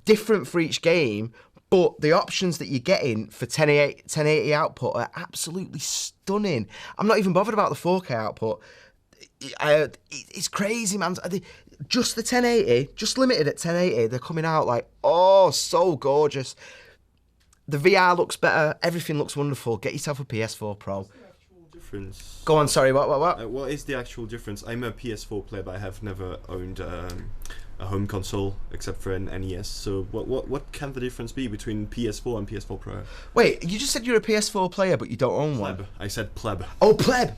different for each game, but the options that you're getting for 1080 output are absolutely stunning. I'm not even bothered about the 4K output. It's crazy, man. Just the 1080, just limited at 1080, they're coming out like, so gorgeous. The VR looks better. Everything looks wonderful. Get yourself a PS4 Pro. What's the actual difference? Go on, sorry, what? What is the actual difference? I'm a PS4 player, but I have never owned a home console except for an NES. So what can the difference be between PS4 and PS4 Pro? Wait, you just said you're a PS4 player, but you don't own one. I said pleb. Oh, pleb.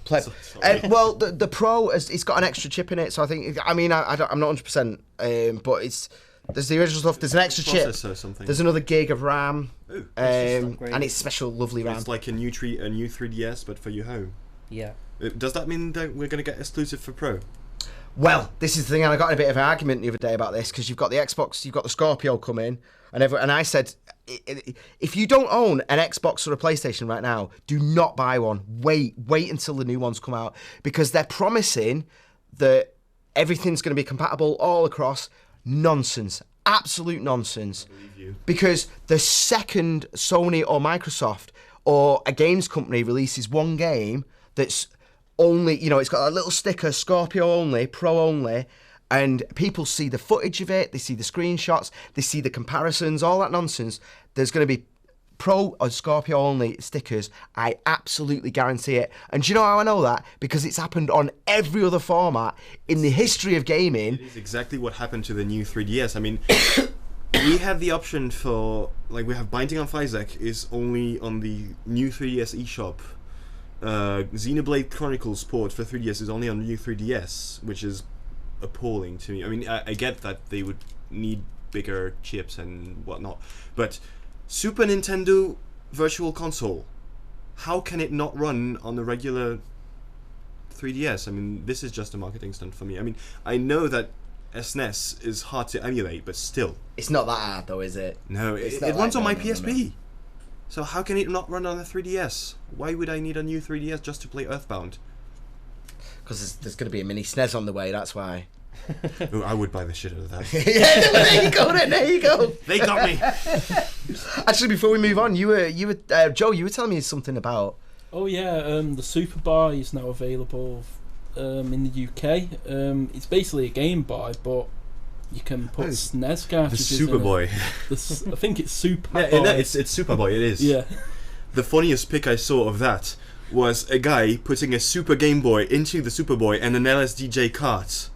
Well, the Pro it's got an extra chip in it, so I think. I'm not 100%, but there's the original stuff. There's an extra chip. Something. There's another gig of RAM, Ooh, and it's special, lovely RAM. It's like a new 3DS, but for your home. Yeah. Does that mean that we're going to get exclusive for Pro? Well, this is the thing, and I got in a bit of an argument the other day about this, because you've got the Xbox, you've got the Scorpio coming, and I said, if you don't own an Xbox or a PlayStation right now, do not buy one. Wait until the new ones come out, because they're promising that everything's going to be compatible all across. Nonsense. Absolute nonsense. I believe you. Because the second Sony or Microsoft or a games company releases one game that's only, it's got a little sticker, Scorpio only, Pro only, and people see the footage of it, they see the screenshots, they see the comparisons, all that nonsense. There's going to be Pro or Scorpio only stickers. I absolutely guarantee it. And do you know how I know that? Because it's happened on every other format in the history of gaming. It is exactly what happened to the new 3DS. I mean, we had the option for, we have Binding of Isaac is only on the new 3DS eShop. Xenoblade Chronicles port for 3DS is only on the new 3DS, which is appalling to me. I mean, I get that they would need bigger chips and whatnot, but Super Nintendo Virtual Console, how can it not run on the regular 3DS? I mean, this is just a marketing stunt for me. I mean, I know that SNES is hard to emulate, but still. It's not that hard though, is it? No, it runs on my PSP. So how can it not run on a 3DS? Why would I need a new 3DS just to play Earthbound? Because there's going to be a mini SNES on the way, that's why. Ooh, I would buy the shit out of that. Yeah, there you go, then. There you go. They got me. Actually, before we move on, you were Joe. You were telling me something about. Oh yeah, the Super Boy is now available in the UK. It's basically a Game Boy, but you can put SNES cartridges. The Super Boy. I think it's Super Boy. Yeah, it's Super Boy. It is. Yeah. The funniest pic I saw of that was a guy putting a Super Game Boy into the Super Boy and an LSDJ cart,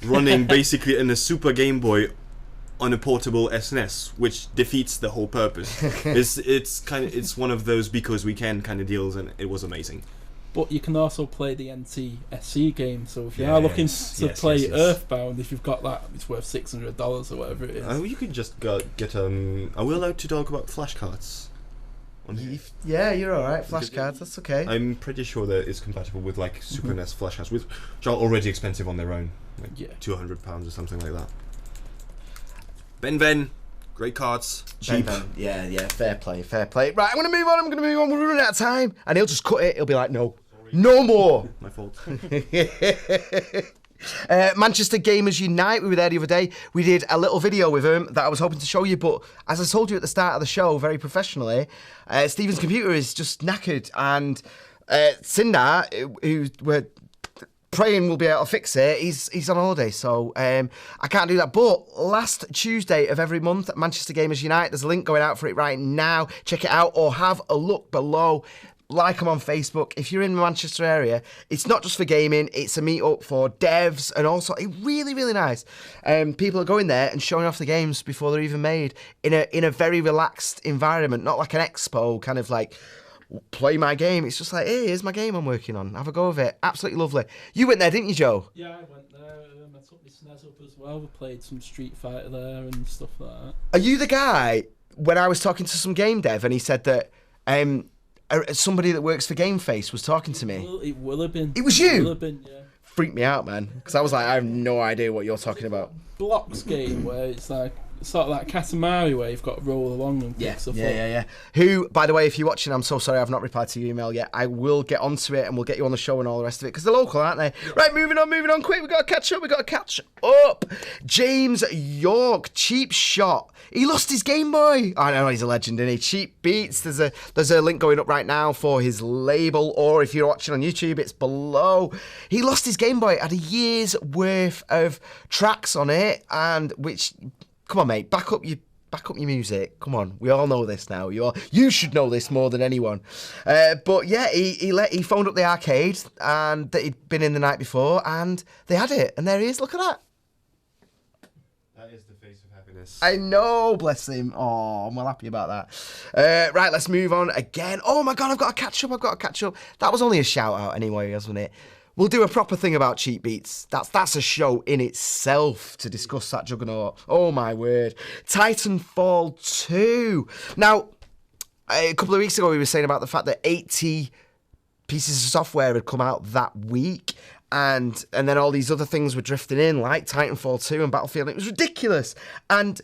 running basically in a Super Game Boy on a portable SNES, which defeats the whole purpose. It's one of those because we can kind of deals, and it was amazing. But you can also play the NTSC game, so if you are looking to play Earthbound, if you've got that, it's worth $600 or whatever it is. Oh, you could just get Are we allowed to talk about flashcards? Yeah, you're alright. Flashcards, that's okay. I'm pretty sure that it's compatible with like Super NES flashcards, which are already expensive on their own, like £200 or something like that. Ben, great cards, cheap. Ben. Yeah, fair play. Right, I'm gonna move on. We're running out of time, and he'll just cut it. He'll be like, no more. My fault. Manchester Gamers Unite, we were there the other day. We did a little video with him that I was hoping to show you, but as I told you at the start of the show, very professionally, Stephen's computer is just knackered, and Sindar, who we're praying we'll be able to fix it, he's on holiday, so I can't do that. But last Tuesday of every month at Manchester Gamers Unite, there's a link going out for it right now. Check it out, or have a look below. Like them on Facebook. If you're in the Manchester area, it's not just for gaming, it's a meet-up for devs, and also really, really nice. People are going there and showing off the games before they're even made in a very relaxed environment, not like an expo, kind of like, play my game. It's just like, hey, here's my game I'm working on. Have a go of it. Absolutely lovely. You went there, didn't you, Joe? Yeah, I went there. I took my SNES up as well. We played some Street Fighter there and stuff like that. Are you the guy, when I was talking to some game dev, and he said that somebody that works for GameFace was talking to me? It will have been. It was you? It will have been, yeah. Freaked me out, man. Because I was like, I have no idea what you're talking about. Blocks game where it's like sort of like Katamari where you've got to roll along and pick stuff up. Yeah. Who, by the way, if you're watching, I'm so sorry I've not replied to your email yet. I will get onto it and we'll get you on the show and all the rest of it because they're local, aren't they? Right, moving on quick. We've got to catch up. James York, CHEAPSHOT. He lost his Game Boy. I know, he's a legend, isn't he? Cheap Beats. There's a link going up right now for his label, or if you're watching on YouTube, it's below. He lost his Game Boy. It had a year's worth of tracks on it, and which, come on, mate, back up your music. Come on, we all know this now. You should know this more than anyone. But yeah, he phoned up the arcade and that he'd been in the night before, and they had it, and there he is. Look at that. That is the face of happiness. I know, bless him. Oh, I'm well happy about that. Right, let's move on again. Oh my God, I've got to catch up. That was only a shout out anyway, wasn't it? We'll do a proper thing about Cheap Beats. That's a show in itself to discuss that juggernaut. Oh my word. Titanfall 2. Now, a couple of weeks ago we were saying about the fact that 80 pieces of software had come out that week. And then all these other things were drifting in, like Titanfall 2 and Battlefield. It was ridiculous. And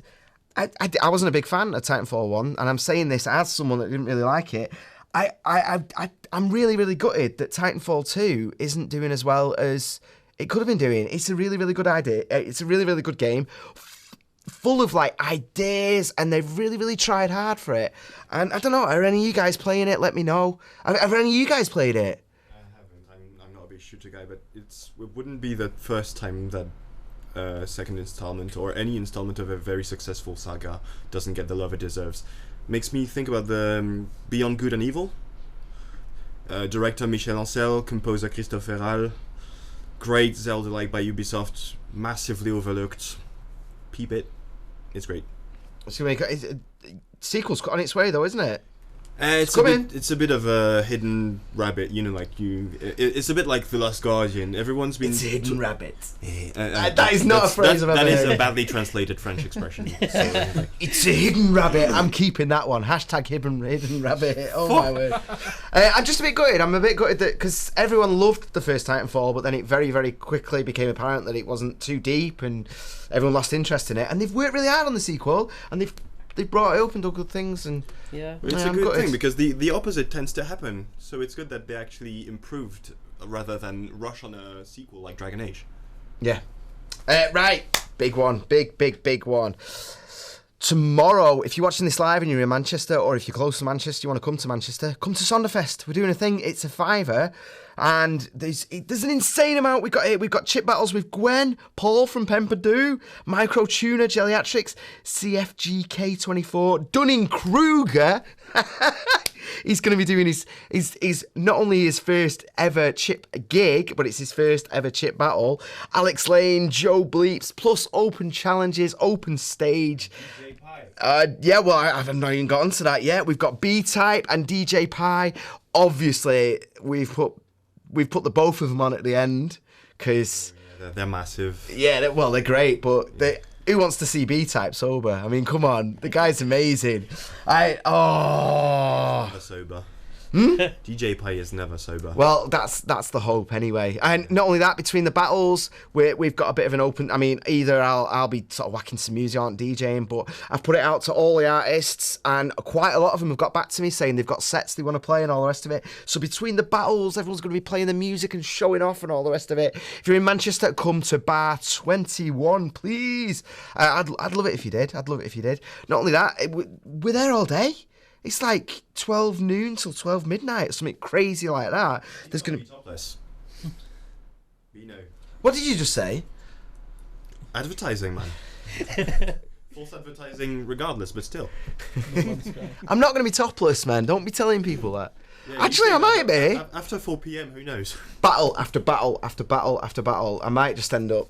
I wasn't a big fan of Titanfall 1, and I'm saying this as someone that didn't really like it. I'm really, really gutted that Titanfall 2 isn't doing as well as it could have been doing. It's a really, really good idea. It's a really, really good game, full of like ideas, and they've really, really tried hard for it. And I don't know, are any of you guys playing it? Let me know. Have any of you guys played it? I'm not a big shooter guy, but it wouldn't be the first time that second installment or any installment of a very successful saga doesn't get the love it deserves. Makes me think about the Beyond Good and Evil. Director Michel Ancel, composer Christophe Herral. Great Zelda-like by Ubisoft, massively overlooked. Peep it, it's great. Sequel's on its way though, isn't it? It's a bit of a hidden rabbit, you know, like it's a bit like The Last Guardian. Everyone's been... It's a hidden rabbit. That is not a phrase I've ever heard. That is a badly translated French expression. So, like, it's a hidden rabbit. I'm keeping that one. Hashtag hidden rabbit. Oh my word. I'm just a bit gutted. I'm a bit gutted that because everyone loved the first Titanfall, but then it very, very quickly became apparent that it wasn't too deep and everyone lost interest in it. And they've worked really hard on the sequel, and they've brought it up and done good things, and it's a good thing because the opposite tends to happen. So it's good that they actually improved rather than rush on a sequel like Dragon Age. Yeah. Right, big one, big one. Tomorrow, if you're watching this live and you're in Manchester, or if you're close to Manchester, you want to come to Manchester, come to SONDERFest. We're doing a thing. It's a $5, and there's an insane amount. We've got chip battles with Gwen, Paul from PERDU, Micro Tuner, Geriatrics, CFGK24, Dunning-Kruger, He's going to be doing his not only his first ever chip gig, but it's his first ever chip battle. Alex Lane, Joe Bleeps, plus open challenges, open stage. Yeah, well, I've not even gotten to that yet. We've got B-Type and DJ Pie. Obviously, we've put the both of them on at the end because they're massive. Yeah, they're great, but who wants to see B-Type sober? I mean, come on, the guy's amazing. Never sober. DJ Pie is never sober. Well, that's the hope anyway. And not only that, between the battles, we've got a bit of an open. I mean, either I'll be sort of whacking some music on DJing, but I've put it out to all the artists, and quite a lot of them have got back to me saying they've got sets they want to play and all the rest of it. So between the battles, everyone's going to be playing the music and showing off and all the rest of it. If you're in Manchester, come to Bar 21, please. I'd love it if you did. Not only that, we're there all day. It's like 12 noon till 12 midnight, something crazy like that. There's going to be topless. We know. What did you just say? Advertising, man. False advertising, regardless, but still. I'm not going to be topless, man. Don't be telling people that. Yeah, actually, I might be. After 4 p.m, who knows? Battle after battle after battle after battle. I might just end up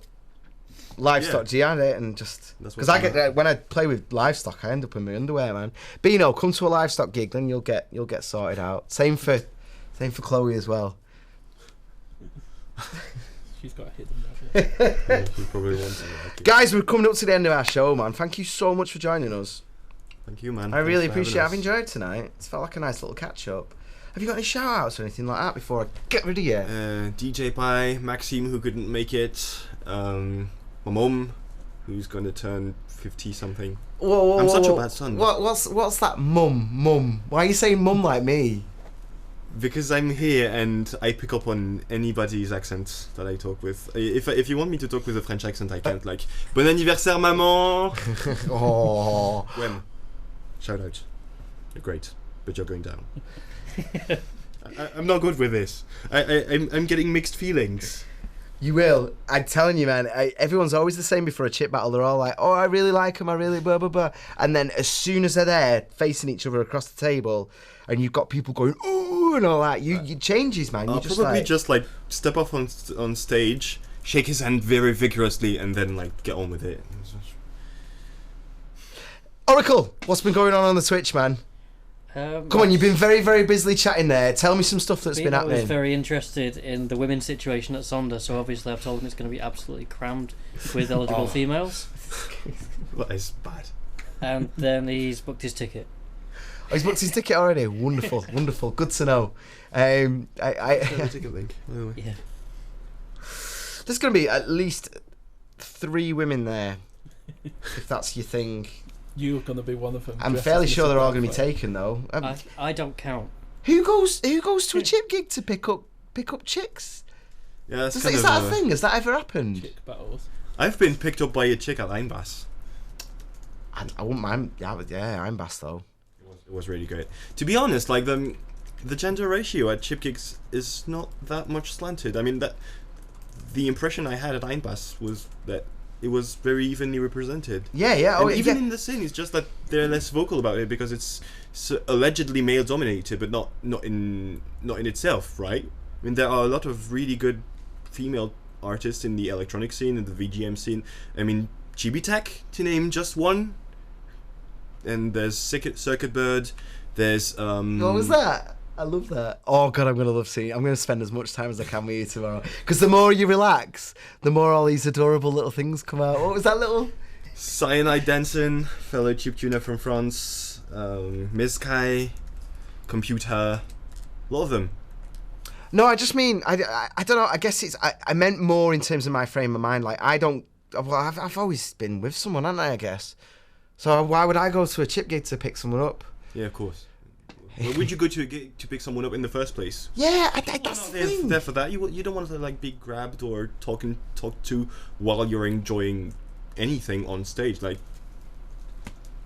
livestock jihad it and just because I get when I play with livestock, I end up in my underwear, man. Bino, come to a livestock gig, then you'll get sorted out. Same for Chloe as well. She's got a hidden rabbit. She probably wants it. Guys, we're coming up to the end of our show, man. Thank you so much for joining us. Thank you, man. I really appreciate it. I've enjoyed tonight. It's felt like a nice little catch up. Have you got any shout outs or anything like that before I get rid of you? DJ Pie, Maxime, who couldn't make it. My mum, who's going to turn 50 something. Whoa, I'm such a bad son. What's that mum? Why are you saying mum like me? Because I'm here and I pick up on anybody's accent that I talk with. If you want me to talk with a French accent, I can't. Like, bon anniversaire, maman. Oh. GWEM. Shout out. You're great, but you're going down. I'm not good with this. I'm getting mixed feelings. You will. I'm telling you, man. Everyone's always the same before a chip battle. They're all like, oh, I really like him. I really blah, blah, blah. And then as soon as they're there, facing each other across the table, and you've got people going, ooh, and all that, you changes, man. I'll probably just step off on stage, shake his hand very vigorously, and then get on with it. Oracle, what's been going on the Twitch, man? Come on, you've been very, very busily chatting there. Tell me some stuff that's been happening. I was very interested in the women's situation at Sonder, so obviously I've told him it's going to be absolutely crammed with eligible females. That is bad. And then he's booked his ticket. Oh, he's booked his ticket already? Wonderful, wonderful. Good to know. The ticket link. Yeah. There's going to be at least 3 women there, if that's your thing. You're going to be one of them. I'm fairly sure they're all going to be taken, though. I don't count. Who goes to a chip gig to pick up chicks? Yeah, that's is that a thing? Has that ever happened? Chick battles. I've been picked up by a chick at Eindbass. I wouldn't mind. Yeah, Eindbass though. It was really great. To be honest, the gender ratio at chip gigs is not that much slanted. I mean, the impression I had at Eindbass was that it was very evenly represented. Yeah. And even in the scene, it's just that they're less vocal about it because it's allegedly male dominated, but not in itself, right? I mean, there are a lot of really good female artists in the electronic scene and the VGM scene. I mean, Chibi-Tech, to name just one. And there's Circuit Bird. There's What was that? I love that. Oh god, I'm gonna spend as much time as I can with you tomorrow. Because the more you relax, the more all these adorable little things come out. What was that little? Cyanide Dancing, fellow chiptuner from France. Mizkai, Computer, a lot of them. No, I just mean I don't know. I guess I meant more in terms of my frame of mind. Like I've always been with someone, haven't I guess. So why would I go to a chip gig to pick someone up? Yeah, of course. Where would you go to a gig to pick someone up in the first place? Yeah, that's the thing. There for that. You don't want to be grabbed or talked to while you're enjoying anything on stage.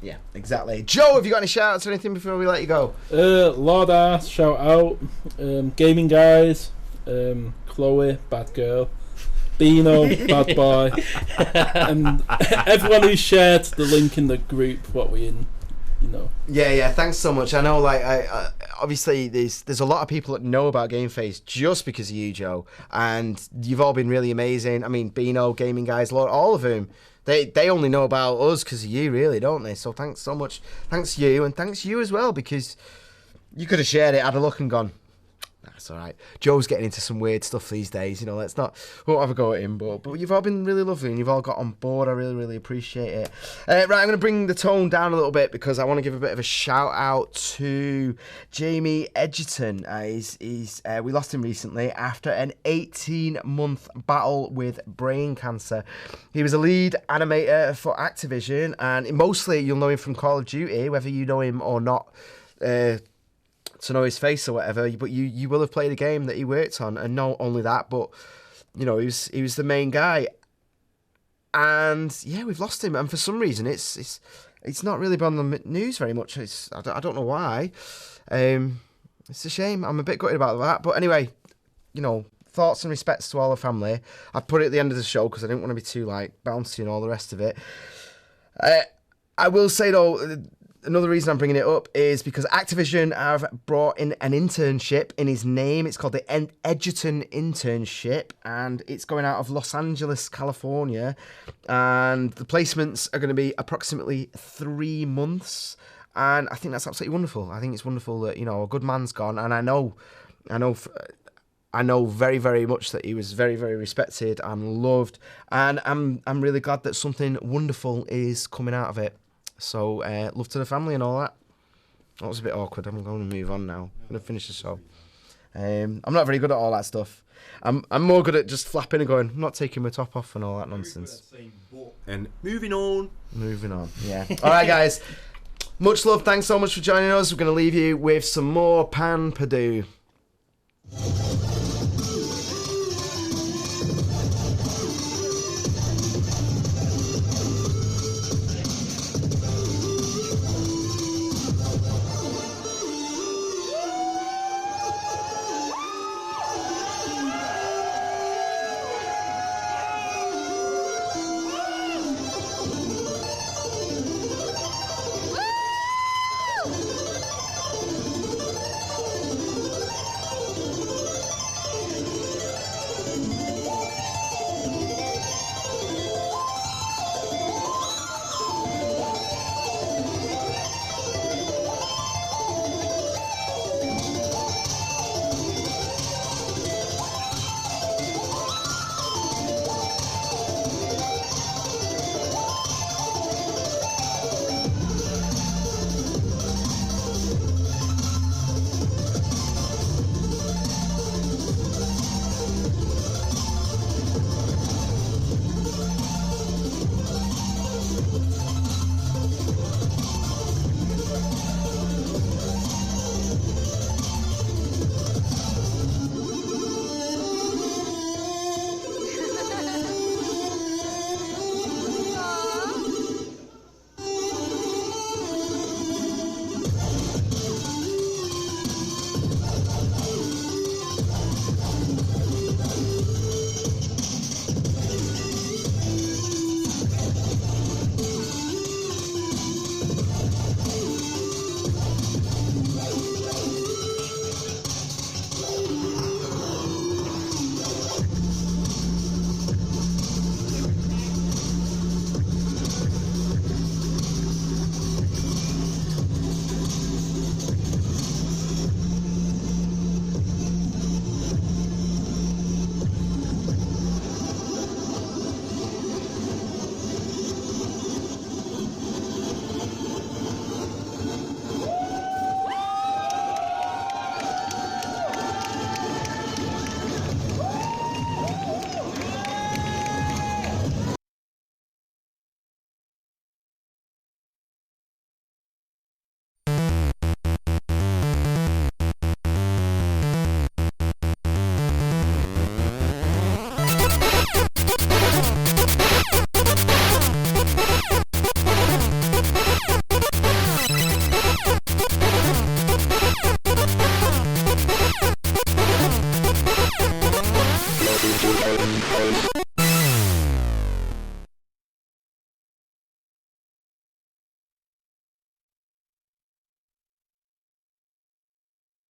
Yeah, exactly. Joe, have you got any shout outs or anything before we let you go? Lord Ass, shout out. Gaming Guys, Chloe, bad girl. Bino, bad boy. And everyone who shared the link in the group, what we in. you know. Yeah. Thanks so much. I know, like, I obviously there's a lot of people that know about GameFace just because of you, Joe, and you've all been really amazing. I mean, Beano, Gaming Guys, all of them. They only know about us because of you, really, don't they? So thanks so much. Thanks you, and thanks you as well, because you could have shared it, had a look and gone, that's all right. Joe's getting into some weird stuff these days, you know. We won't have a go at him, but you've all been really lovely and you've all got on board. I really, really appreciate it. Right, I'm going to bring the tone down a little bit because I want to give a bit of a shout out to Jamie Egerton. We lost him recently after an 18-month battle with brain cancer. He was a lead animator for Activision, and mostly you'll know him from Call of Duty, whether you know him or not. To know his face or whatever, but you will have played a game that he worked on, and not only that, but you know, he was the main guy. And yeah, we've lost him, and for some reason it's not really been on the news very much. I don't know why. It's a shame. I'm a bit gutted about that, but anyway, you know, thoughts and respects to all the family. I put it at the end of the show because I didn't want to be too like bouncy and all the rest of it. I will say though, another reason I'm bringing it up is because Activision have brought in an internship in his name. It's called the Egerton Internship, and it's going out of Los Angeles, California. And the placements are going to be approximately 3 months. And I think that's absolutely wonderful. I think it's wonderful that, you know, a good man's gone. And I know very, very much that he was very, very respected and loved. And I'm really glad that something wonderful is coming out of it. So, love to the family and all that. That was a bit awkward. I'm going to move on now. I'm going to finish the show. I'm not very good at all that stuff. I'm more good at just flapping and going, I'm not taking my top off and all that nonsense. And moving on. Moving on, yeah. All right, guys. Much love. Thanks so much for joining us. We're going to leave you with some more PERDU.